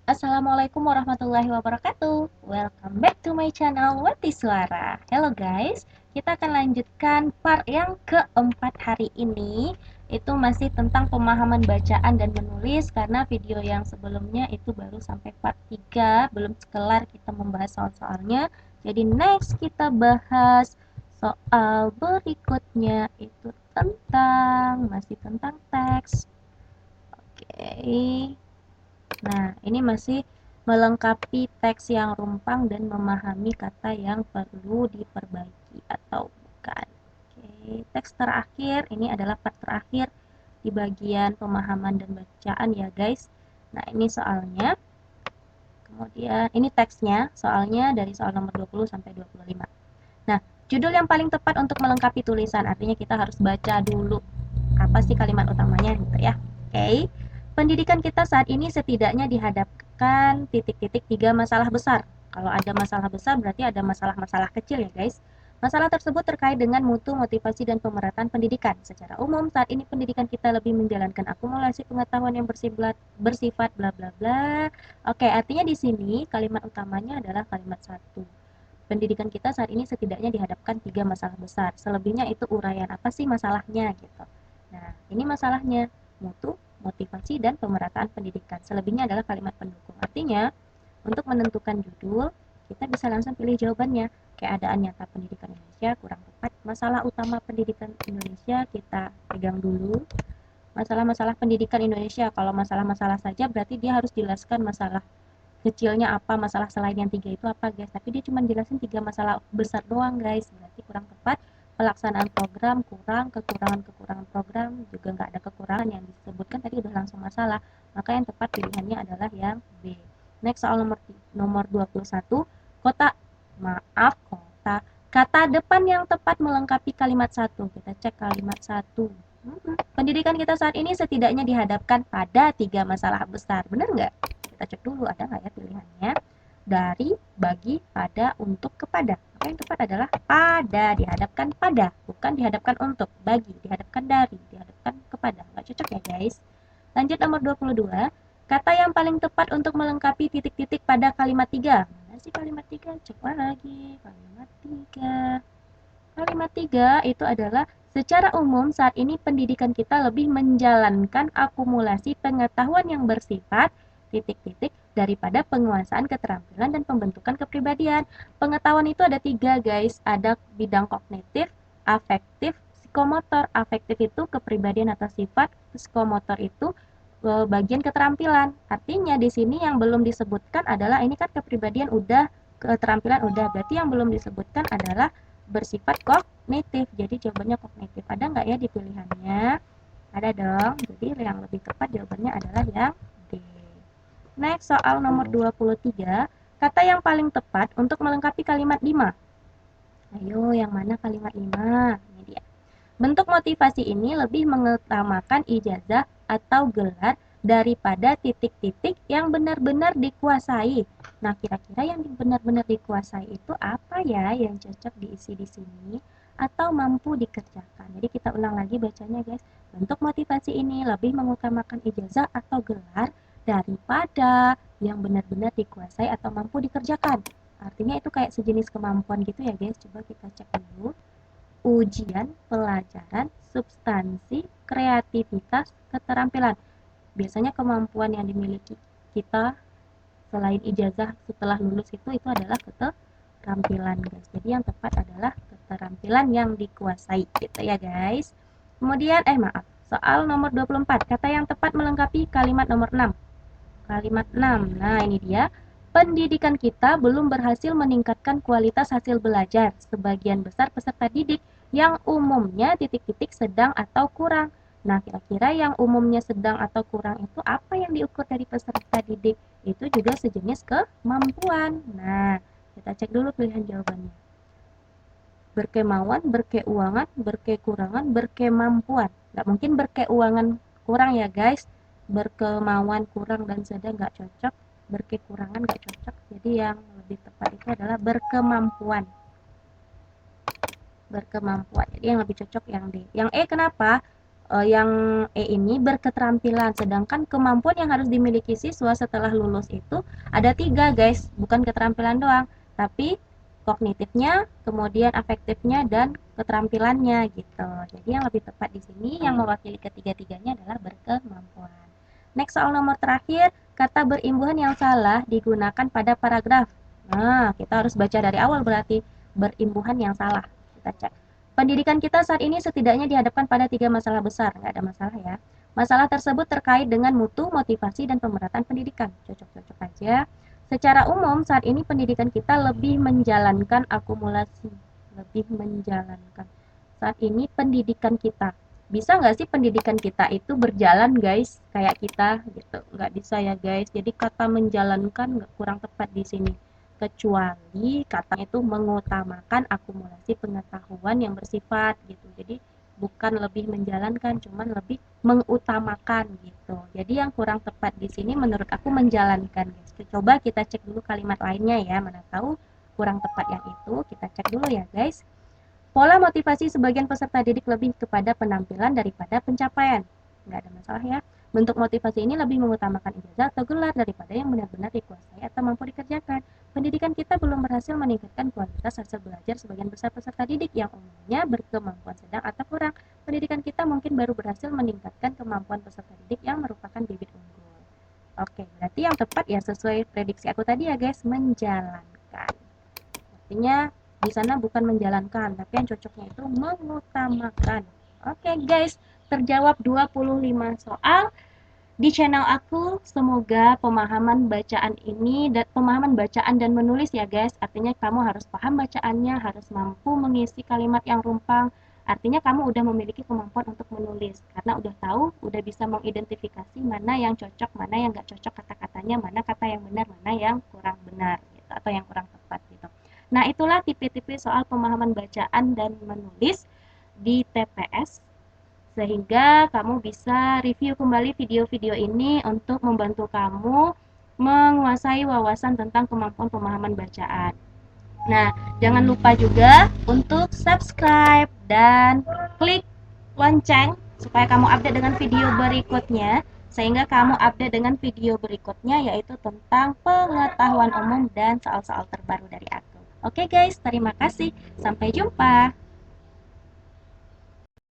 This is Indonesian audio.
Assalamualaikum warahmatullahi wabarakatuh. Welcome back to my channel Wati Suara. Hello guys, kita akan lanjutkan part yang keempat hari ini. Itu masih tentang pemahaman bacaan dan menulis karena video yang sebelumnya itu baru sampai part 3, belum kelar kita membahas soal-soalnya. Jadi next kita bahas soal berikutnya itu masih tentang teks. Oke. Nah, ini masih melengkapi teks yang rumpang dan memahami kata yang perlu diperbaiki atau bukan. Oke, teks terakhir ini adalah part terakhir di bagian pemahaman dan bacaan ya guys. Nah, ini soalnya. Kemudian ini teksnya, soalnya dari soal nomor 20 sampai 25. Nah, judul yang paling tepat untuk melengkapi tulisan, artinya kita harus baca dulu apa sih kalimat utamanya gitu ya. Oke. Pendidikan kita saat ini setidaknya dihadapkan titik-titik 3 masalah besar. Kalau ada masalah besar berarti ada masalah-masalah kecil ya guys. Masalah tersebut terkait dengan mutu, motivasi, dan pemerataan pendidikan. Secara umum, saat ini pendidikan kita lebih menjalankan akumulasi pengetahuan yang bersifat bla bla bla. Oke, artinya di sini kalimat utamanya adalah kalimat satu. Pendidikan kita saat ini setidaknya dihadapkan 3 masalah besar. Selebihnya itu uraian apa sih masalahnya gitu. Nah, ini masalahnya mutu, motivasi, dan pemerataan pendidikan. Selebihnya adalah kalimat pendukung. Artinya, untuk menentukan judul, kita bisa langsung pilih jawabannya. Keadaan nyata pendidikan Indonesia kurang tepat. Masalah utama pendidikan Indonesia kita pegang dulu. Masalah-masalah pendidikan Indonesia, kalau masalah-masalah saja berarti dia harus jelaskan masalah kecilnya apa, masalah selain yang 3 itu apa guys, tapi dia cuma jelasin 3 masalah besar doang guys, berarti kurang tepat. Pelaksanaan program kurang, kekurangan program juga nggak ada kekurangan yang disebutkan tadi udah langsung masalah, maka yang tepat pilihannya adalah yang B. Next soal nomor 21, kota kota kata depan yang tepat melengkapi kalimat satu. Kita cek kalimat satu. Pendidikan kita saat ini setidaknya dihadapkan pada 3 masalah besar, benar nggak? Kita cek dulu ada nggak ya pilihannya. Dari, bagi, pada, untuk, kepada. Maka yang tepat adalah pada, dihadapkan pada, bukan dihadapkan untuk. Bagi, dihadapkan dari, dihadapkan kepada. Nggak cocok ya guys. Lanjut nomor 22. Kata yang paling tepat untuk melengkapi titik-titik pada kalimat 3. Mana sih kalimat 3? Cek lagi. Kalimat 3. Kalimat 3 itu adalah secara umum saat ini pendidikan kita lebih menjalankan akumulasi pengetahuan yang bersifat titik-titik daripada penguasaan keterampilan dan pembentukan kepribadian. Pengetahuan itu ada 3 guys, ada bidang kognitif, afektif, psikomotor. Afektif itu kepribadian atau sifat, psikomotor itu bagian keterampilan. Artinya di sini yang belum disebutkan adalah ini kan kepribadian udah, keterampilan udah, berarti yang belum disebutkan adalah bersifat kognitif. Jadi jawabannya kognitif. Ada nggak ya di pilihannya? Ada dong. Jadi yang lebih tepat jawabannya adalah yang D. Next, soal nomor 23. Kata yang paling tepat untuk melengkapi kalimat 5. Ayo, yang mana kalimat 5? Ini dia. Bentuk motivasi ini lebih mengutamakan ijazah atau gelar daripada titik-titik yang benar-benar dikuasai. Nah, kira-kira yang benar-benar dikuasai itu apa ya yang cocok diisi di sini atau mampu dikerjakan? Jadi kita ulang lagi bacanya guys. Bentuk motivasi ini lebih mengutamakan ijazah atau gelar daripada yang benar-benar dikuasai atau mampu dikerjakan. Artinya itu kayak sejenis kemampuan gitu ya guys. Coba kita cek dulu. Ujian, pelajaran, substansi, kreativitas, keterampilan. Biasanya kemampuan yang dimiliki kita selain ijazah setelah lulus itu adalah keterampilan guys. Jadi yang tepat adalah keterampilan yang dikuasai gitu ya guys. Kemudian maaf, soal nomor 24. Kata yang tepat melengkapi kalimat nomor 6. Kalimat 6. Nah, ini dia. Pendidikan kita belum berhasil meningkatkan kualitas hasil belajar. Sebagian besar peserta didik yang umumnya titik-titik sedang atau kurang. Nah, kira-kira yang umumnya sedang atau kurang itu apa yang diukur dari peserta didik? Itu juga sejenis kemampuan. Nah, kita cek dulu pilihan jawabannya. Berkemauan, berkeuangan, berkekurangan, berkemampuan. Nggak mungkin berkeuangan kurang ya guys. Berkemauan kurang dan sedang nggak cocok. Berkekurangan nggak cocok. Jadi yang lebih tepat itu adalah berkemampuan. Berkemampuan. Jadi yang lebih cocok yang D. Yang E kenapa? yang E ini berketerampilan, sedangkan kemampuan yang harus dimiliki siswa setelah lulus itu ada 3 guys, bukan keterampilan doang, tapi kognitifnya, kemudian afektifnya, dan keterampilannya gitu. Jadi yang lebih tepat di sini yang mewakili ketiga-tiganya adalah berkemampuan. Next, soal nomor terakhir, kata berimbuhan yang salah digunakan pada paragraf. Nah, kita harus baca dari awal berarti berimbuhan yang salah. Kita cek. Pendidikan kita saat ini setidaknya dihadapkan pada 3 masalah besar. Nggak ada masalah ya. Masalah tersebut terkait dengan mutu, motivasi, dan pemerataan pendidikan. Cocok-cocok aja. Secara umum, saat ini pendidikan kita lebih menjalankan akumulasi. Lebih menjalankan. Saat ini pendidikan kita. Bisa nggak sih pendidikan kita itu berjalan guys? Kayak kita gitu. Nggak bisa ya guys. Jadi kata menjalankan nggak kurang tepat di sini kecuali kata itu mengutamakan akumulasi pengetahuan yang bersifat gitu. Jadi bukan lebih menjalankan, cuman lebih mengutamakan gitu. Jadi yang kurang tepat di sini menurut aku menjalankan, guys. Coba kita cek dulu kalimat lainnya ya, mana tahu kurang tepat yang itu. Kita cek dulu ya, guys. Pola motivasi sebagian peserta didik lebih kepada penampilan daripada pencapaian. Nggak ada masalah ya. Bentuk motivasi ini lebih mengutamakan ijazah atau gelar daripada yang benar-benar dikuasai atau mampu dikerjakan. Pendidikan kita belum berhasil meningkatkan kualitas hasil belajar sebagian besar peserta didik yang umumnya berkemampuan sedang atau kurang. Pendidikan kita mungkin baru berhasil meningkatkan kemampuan peserta didik yang merupakan bibit unggul. Oke, berarti yang tepat ya sesuai prediksi aku tadi ya guys, menjalankan. Artinya di sana bukan menjalankan, tapi yang cocoknya itu mengutamakan. Oke guys, terjawab 25 soal di channel aku. Semoga pemahaman bacaan ini dan pemahaman bacaan dan menulis ya guys. Artinya kamu harus paham bacaannya, harus mampu mengisi kalimat yang rumpang. Artinya kamu udah memiliki kemampuan untuk menulis karena udah tahu, udah bisa mengidentifikasi mana yang cocok, mana yang nggak cocok kata-katanya, mana kata yang benar, mana yang kurang benar gitu, atau yang kurang tepat gitu. Nah, itulah tipe-tipe soal pemahaman bacaan dan menulis di TPS sehingga kamu bisa review kembali video-video ini untuk membantu kamu menguasai wawasan tentang kemampuan pemahaman bacaan. Nah, jangan lupa juga untuk subscribe dan klik lonceng supaya kamu update dengan video berikutnya sehingga kamu update dengan video berikutnya yaitu tentang pengetahuan umum dan soal-soal terbaru dari aku. Oke guys, terima kasih. Sampai jumpa.